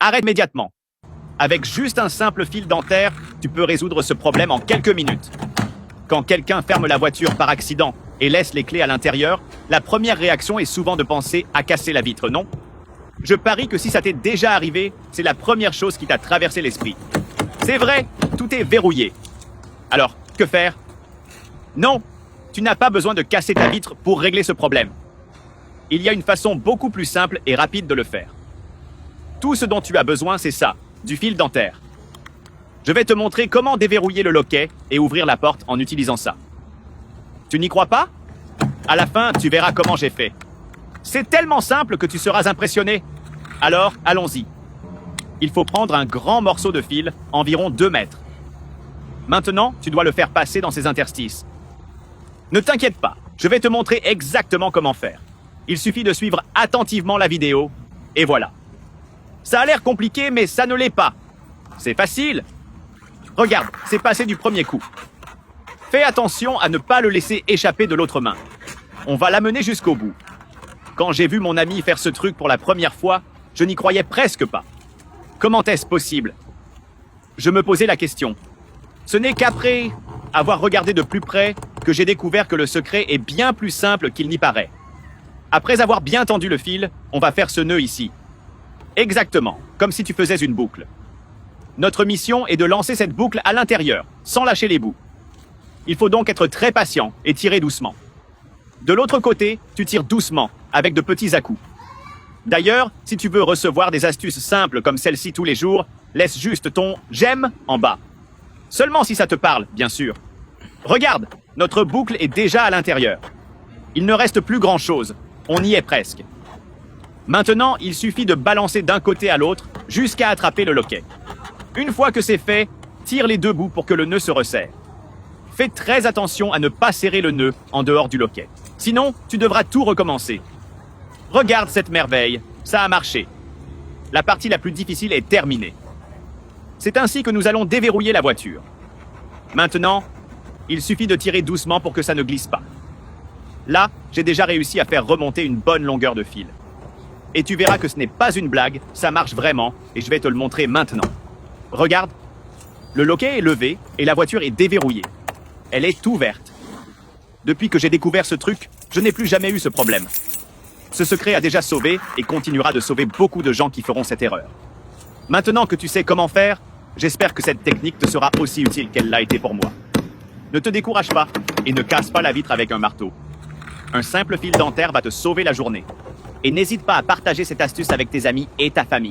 arrête immédiatement. Avec juste un simple fil dentaire, tu peux résoudre ce problème en quelques minutes. Quand quelqu'un ferme la voiture par accident et laisse les clés à l'intérieur, la première réaction est souvent de penser à casser la vitre, non? Je parie que si ça t'est déjà arrivé, c'est la première chose qui t'a traversé l'esprit. C'est vrai, tout est verrouillé. Alors, que faire? Non, tu n'as pas besoin de casser ta vitre pour régler ce problème. Il y a une façon beaucoup plus simple et rapide de le faire. Tout ce dont tu as besoin, c'est ça, du fil dentaire. Je vais te montrer comment déverrouiller le loquet et ouvrir la porte en utilisant ça. Tu n'y crois pas? À la fin, tu verras comment j'ai fait. C'est tellement simple que tu seras impressionné. Alors, allons-y. Il faut prendre un grand morceau de fil, environ 2 mètres. Maintenant, tu dois le faire passer dans ces interstices. Ne t'inquiète pas, je vais te montrer exactement comment faire. Il suffit de suivre attentivement la vidéo, et voilà. Ça a l'air compliqué, mais ça ne l'est pas. C'est facile. Regarde, c'est passé du premier coup. Fais attention à ne pas le laisser échapper de l'autre main. On va l'amener jusqu'au bout. Quand j'ai vu mon ami faire ce truc pour la première fois, je n'y croyais presque pas. Comment est-ce possible? Je me posais la question. Ce n'est qu'après avoir regardé de plus près que j'ai découvert que le secret est bien plus simple qu'il n'y paraît. Après avoir bien tendu le fil, on va faire ce nœud ici. Exactement, comme si tu faisais une boucle. Notre mission est de lancer cette boucle à l'intérieur, sans lâcher les bouts. Il faut donc être très patient et tirer doucement. De l'autre côté, tu tires doucement, avec de petits à-coups. D'ailleurs, si tu veux recevoir des astuces simples comme celle-ci tous les jours, laisse juste ton « j'aime » en bas. Seulement si ça te parle, bien sûr. Regarde, notre boucle est déjà à l'intérieur. Il ne reste plus grand-chose, on y est presque. Maintenant, il suffit de balancer d'un côté à l'autre jusqu'à attraper le loquet. Une fois que c'est fait, tire les 2 bouts pour que le nœud se resserre. Fais très attention à ne pas serrer le nœud en dehors du loquet. Sinon, tu devras tout recommencer. Regarde cette merveille, ça a marché. La partie la plus difficile est terminée. C'est ainsi que nous allons déverrouiller la voiture. Maintenant, il suffit de tirer doucement pour que ça ne glisse pas. Là, j'ai déjà réussi à faire remonter une bonne longueur de fil. Et tu verras que ce n'est pas une blague, ça marche vraiment, et je vais te le montrer maintenant. Regarde, le loquet est levé et la voiture est déverrouillée. Elle est ouverte. Depuis que j'ai découvert ce truc, je n'ai plus jamais eu ce problème. Ce secret a déjà sauvé et continuera de sauver beaucoup de gens qui feront cette erreur. Maintenant que tu sais comment faire, j'espère que cette technique te sera aussi utile qu'elle l'a été pour moi. Ne te décourage pas et ne casse pas la vitre avec un marteau. Un simple fil dentaire va te sauver la journée. Et n'hésite pas à partager cette astuce avec tes amis et ta famille.